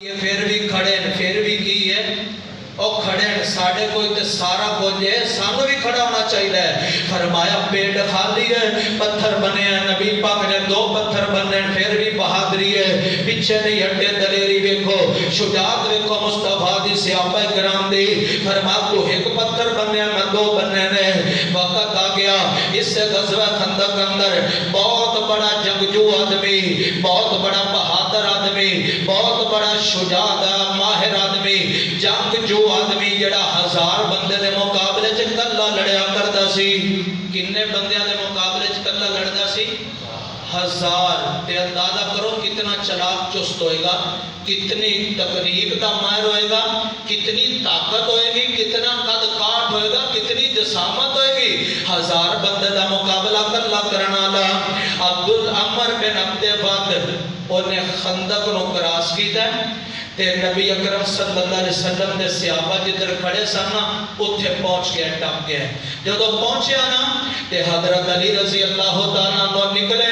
फिर भी खड़े न, फिर भी की है और खड़े न, साढ़े कोई तो सारा कुछ है, सानू भी खड़ा होना चाहिए। फरमाया पेट खाली है, पत्थर बने हैं, नबी पाक ने दो पत्थर बने, फिर भी बहादुरी है, पीछे नहीं हटे, दलेरी देखो, शुजात देखो, मुस्तफा दी सहाबा किराम दी। फरमाया तू एक पत्थर बने, मैं दो बने ने। वक्त आ गया इस गज़वा खंदक अंदर बहुत बड़ा जंगजू आदमी, बहुत बड़ा बहादुर आदमी, बहुत बड़ा शुजात माहिर आदमी, जंगजू आदमी जड़ा 1000 बंदे दे मुकाबले च कल्ला लड़िया करदा सी। किन्ने बंदियां दे मुकाबले च कल्ला लड़दा सी? 1000। ते अंदाजा करो कितना चालाक चुस्त होएगा, कितनी तकनीक का माहिर होएगा, कितनी ताकत होएगी, कितना कद काट होएगा, कितनी जसामत होएगी। 1000 बंदे का मुकाबला कल्ला करने वाला अब्दुल अमर बिन अब्दे वद उन्हें खंदक नु क्रॉस कीता ते नबी अकरम सल्लल्लाहु अलैहि वसल्लम दे सहाबा जिधर खड़े सन उत्थे पहुंच गया, टप गया। जदों पहुंचया ना ते हजरत अली रजी अल्लाह तआला नो निकले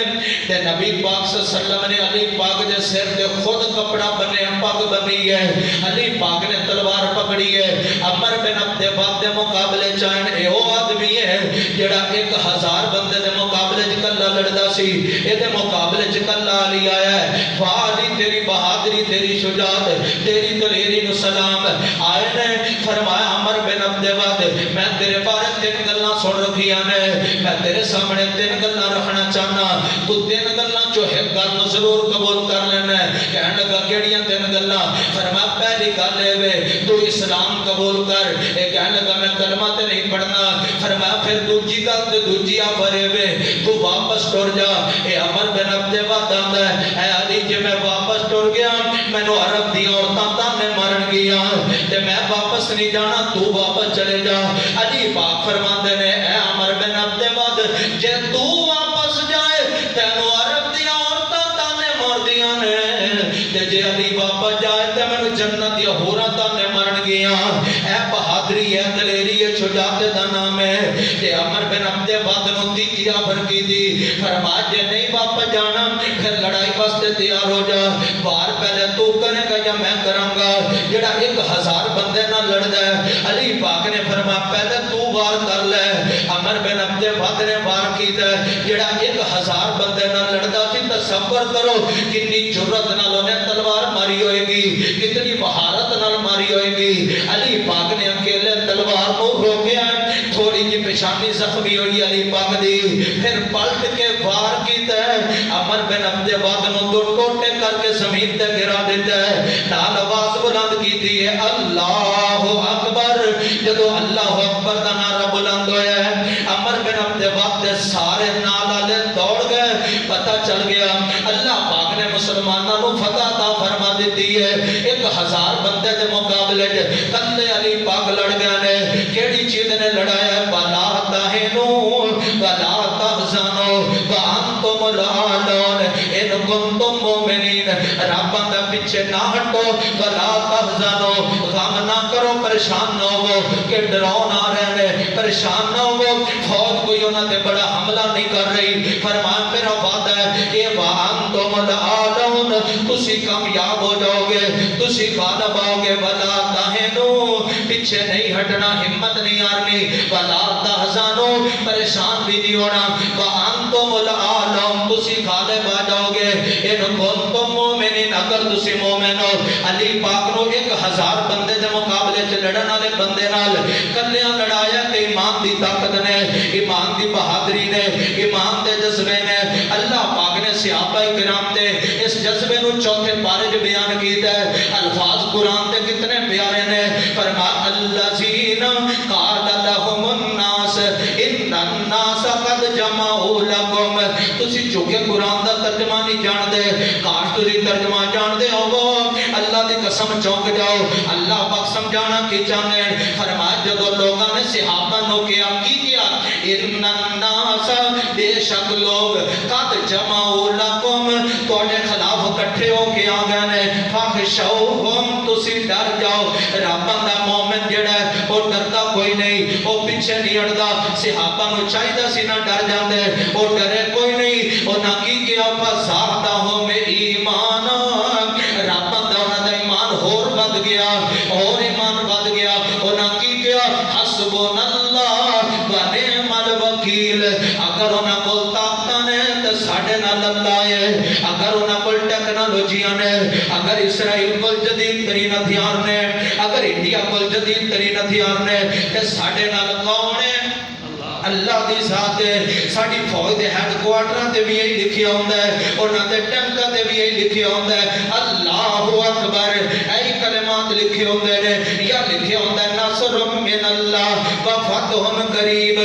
ते नबी पाक सल्लल्लाहु अलैहि वसल्लम ने अली पाक दे सिर ते खुद कपड़ा बने, पग बनी है, अली पाक ने तलवार पकड़ी है। अमर बिन अब्दे वद दे मुकाबले चाहन एहो आदमी है जेड़ा 1000 बंदे दे मुकाबले च कल्ला लड़दा सी, एदे मुकाबले च कल्ला अली आया है। वाह अली तेरी बहादुरी, तेरी शुजात, तेरी दलेरी नु सलाम। आए ने फरमाया अमर बिन अब्दे वद मैं तेरे बारे 3 गल्लां सुन रखियां ने, मैं तेरे सामने 3 गल्लां रखना चाहना, तू 3 गल्लां चो एक गल नु जरूर कबूल कर लेना। कहन लगा केड़ियां 3 गल्लां? फरमाया पहली गल है वे तू इस्लाम कबूल कर। ए कहन लगा मैं कलमा ते नहीं पढ़ना। फरमाया फिर दूजी गल ते दूजी आ फरे वे तू वापस टुर जा। ए अमर बिन अब्दे वद आंदा है ए अली जे मैं वापस टुर गया मैनू अरब दी औरतां ताने मारन गियां ते मैं वापस नहीं जाना, तू वापस चले जा। अली पाक फरमांदे ने ए अमर बिन अब्दे वद जे तू वापस जाए तैनू अरब दी औरतां ताने मारदियां ने ते जे अली वापस जाए ते मैनू जन्नत दी होरां ताने मारन गियां। ए बहादुरी है, दलेरी है, शुजात दा नाम है। ते अमर बिन अब्दे वद नु तीजी ऑफर की दी। फरमाया जे नहीं वापस जाना फिर लड़ाई वास्ते तैयार हो जा। बार पहले तू करेगा या मैं करांगा? जेड़ा 1000 बंदे नाल लड़दा है अली पाक ने फरमाया पहले तू वार कर ले। अमर बिन अब्दे वद ने वार कीता। जेड़ा 1000 बंदे नाल लड़दा सी तसव्वुर करो कितनी जुर्रत नाल उन्हें तलवार मारी होएगी, कितनी महारत नाल मारी होएगी। अली पाक ने अकेले तलवार को रोकिया, थोड़ी जी पेशानी जख्मी हुई अली पाक दी, फिर पलट के वार कीता। अमर बिन अब्दे वद नु दो टोटे करके जमीन ते गिरा देता है। नाल आवाज बुलंद कीती है अल्लाहु अकबर। जदों अल्लाहु अकबर दा नारा बुलंद होया है अमर बिन अब्दे वद दे सारे नाल वाले दौड़ गए। पता चल गया अल्लाह पाक ने मुसलमानों को फतह अता फरमा दी है। 1000 बंदे दे मुकाबले च कल्ले अली पाक लड़ गए ने। केड़ी चीज ने लड़ाया? वला तहिनु वला तहज़नु व अंतुमुल आलून इन कुंतुम मुमिनीन। रब दा पीछे ना हटो, वला तहज़नु गम ना करो, परेशान ना हो कि डराओ ना रहने, परेशान ना हो फौज कोई उन्हां ते बड़ा हमला नहीं कर रही। फरमान मेरा वादा है ये व अंतुमुल आलून तुसी कामयाब हो जाओगे, तुसी गालिब आओगे। वला तहिनु पीछे नहीं हटना, हिम्मत नहीं हारनी। वला तहज़नु परेशान भी नहीं होना। व अंतुमुल आलून तुसी गालिब आ जाओगे इन कुंतुम मुमिनीन अगर तुसी मोमिन हो। अली पाक नु 1000 बंदे दे मुकाबले च लड़न वाले बंदे नाल कल्लियां लड़ाया ते ईमान दी ताकत ने, ईमान दी बहादुरी ने, ईमान दे जज्बे ने अल्लाह पाक ने सहाबा किराम दे इस जज्बे नु चौथे पारे च बयान कीता है। अल्फाज कुरान दे कितने प्यारे ने। फरमाया अल्लज़ीना क़ाल लहुमुन नास इन्नन नास क़द जमअू लकुम। तुसी चुके कुरान दा तर्जमा नहीं जानदे, काश तुसी तर्जमा जानदे हो अल्लाह दी कसम चौंक जाओ। अल्लाह पाक समझाना की चाहते हैं। फरमाया जदों लोगों ने सहाबा नु किया की किया? इन्नन नास बेशक लोग कद जमअू लकुम तोड़े खिलाफ इकट्ठे होके आ गए ने। फखशौहुम तुसी डर जाओ। रब दा मोमिन जेड़ा है वो डरदा कोई नहीं, वो पीछे नहीं हटदा। सहाबा नु चाहिदा सी ना डर जांदे, वो डरे कोई नहीं। ओ ना की किया फज़ादहुम ईमान। रब दा उन्हां दा ईमान گیا اور ایمان ود گیا انہاں کی کیا حسبناللہ و نعم الوکیل اگر انہاں کول طاقتاں نے تے ساڈے نال اللہ ہے اگر انہاں کول ٹیکنالوجیاں نے اگر اسرائیل کول جدید ترین ہتھیار نے اگر انڈیا کول جدید ترین ہتھیار نے تے ساڈے نال کون ہے اللہ دی ذات ہے ساڈی فوج دے ہیڈ کوارٹراں تے بھی یہی لکھیا ہوندا ہے انہاں دے ٹینکاں تے بھی یہی لکھیا ہوندا ہے اللہ اکبر اے کلمات لکھے ہوندے نے یا لکھیا ہوندا ہے نصر من اللہ و فتح قریب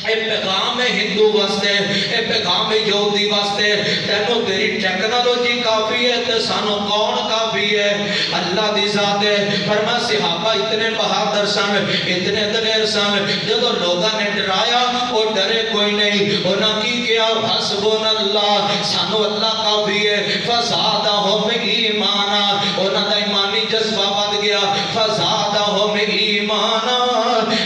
اے پیغام ہندو واسطے اے پیغام یہودی واسطے تینوں تیری ٹیکنالوجی کافی ہے تے سانو کون کافی ہے اللہ دی ذات ہے فرما صحابہ اتنے بہادر سن اتنے دلیر سن جدو لوگاں نے ڈرایا وہ ڈرے کوئی نہیں انہاں کی کیا حسبنا اللہ سانو اللہ کافی ہے فزادہم ایمانا انہاں دا ایمانی جذبہ بڑھ گیا فزادہم ایمانا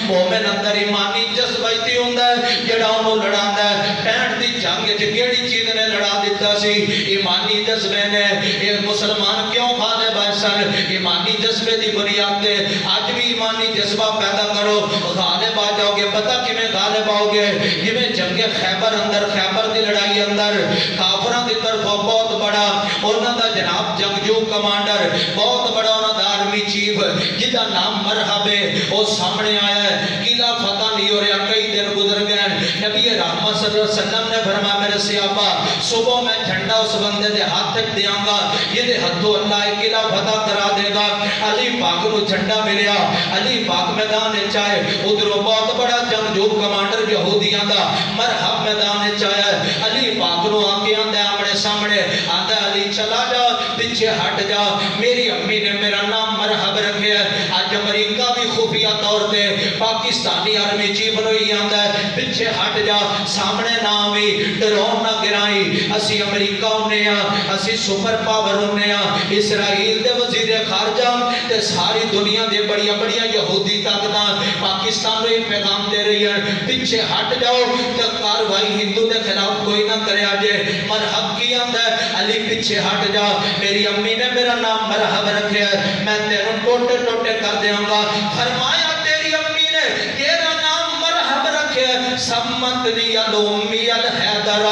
مومن اندر ایمانی جذبہ ہی ہوندا ہے جڑا انہوں لڑاندا ہے 65 دی جنگ وچ کیڑی چیز نے لڑا دیتا سی ایمانی جذبے نے یہ مسلمان کیوں غالب آئے سن ایمانی جذبے دی بنیاد تے اج بھی ایمانی جذبہ پیدا کرو غالب آ جاؤ گے پتہ کیویں غالب آؤ گے جویں جنگ خیبر اندر خیبر دی لڑائی اندر کافراں دی طرفوں بہت بڑا انہاں دا جناب جنگجو کمانڈر بہت بڑا انہاں دا آرمی چیف جدا نام مرحب ہے وہ سامنے آیا ہے قلعہ فتح نہیں ہو رہا کئی دن گزر گئے نبی رحمت صلی اللہ علیہ وسلم نے فرمایا میرے صحابہ صبح میں جھنڈا اس بندے دے ہاتھ تک دیاں گا یہ دے ہتھوں اللہ ایک قلعہ فتح کرا دے گا علی پاک نو جھنڈا ملیا علی پاک میدان چاہے ادھروں بہت بڑا جنگجو کمانڈر یہودیاں دا مرحب میدان چاہے علی پاک نو آکے آندہ آمنے سامنے آندہ علی چلا جا پیچھے ہٹ جا میری امی نے میرا نام مرحب رکھے ہے آج امریکہ بھی خفیہ طور پہ پاکستانی آرمی چیف نو ہی آندہ ہے پیچھے ہٹ جا سامنے نام ہی ڈرون نہ گرائی اسی امریکہ ہونے ہاں اسی سپر پاور ہونے ہاں اسرائیل دے وزیر خارجہ تے ساری دنیا دے بڑیاں بڑیاں یہودی طاقتاں پاکستان میں پیغام دے رہی ہیں پیچھے ہٹ جاؤ تے کاروائی ہندو دے خلاف کوئی نہ کرے آجے مرحب کی آندہ ہے علی پیچھے ہٹ جا میری امی نے میرا نام مرحب رکھے ہے میں تیروں ٹوٹے ٹوٹے کر دیاں گا فرمایا تیری امی نے تیرا نام مرحب رکھے ہے سمت لیا لومی الحیدر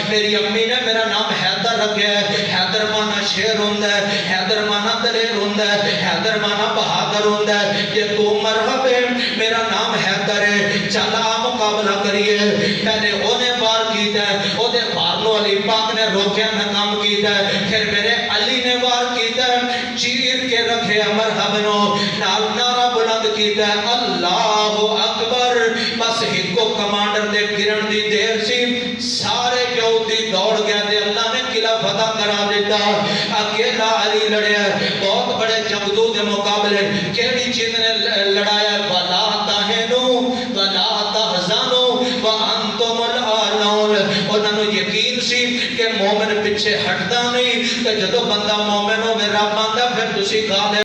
میری امی نے میرا نام حیدر رکھے ہے حیدر مانا شیر ہوندہ ہے حیدر مانا دلیر ہوندہ ہے حیدر مانا بہادر ہوندہ ہے یہ تو مرحب ہے میرا نام حیدر ہے چلا مقابلہ کریے پہلے انہیں بار کیتا ہے وہ دے بارنو علی پاک نے روکیا ناکام کیتا ہے پھر میرے علی نے بار کیتا ہے چیر کے رکھے مرحب نو نال نارا بلند کیتا ہے اللہ اکبر بس ہکو کمانڈر دے گرن دی دیر سی سارے یہودی دوڑ گیا دے اللہ نے قلعہ فتح کرا دیتا اکیلا علی لڑے بہت بڑے جنگجو دے مقابلے کیڑی چیز نے لڑایا ولا تہنو ولا تحزنو وانتم الاعلون انہوں نے یقین سی کہ مومن پیچھے ہٹدا نہیں کہ جدو بندہ مومن ہو میرا بندہ پھر تسی غالب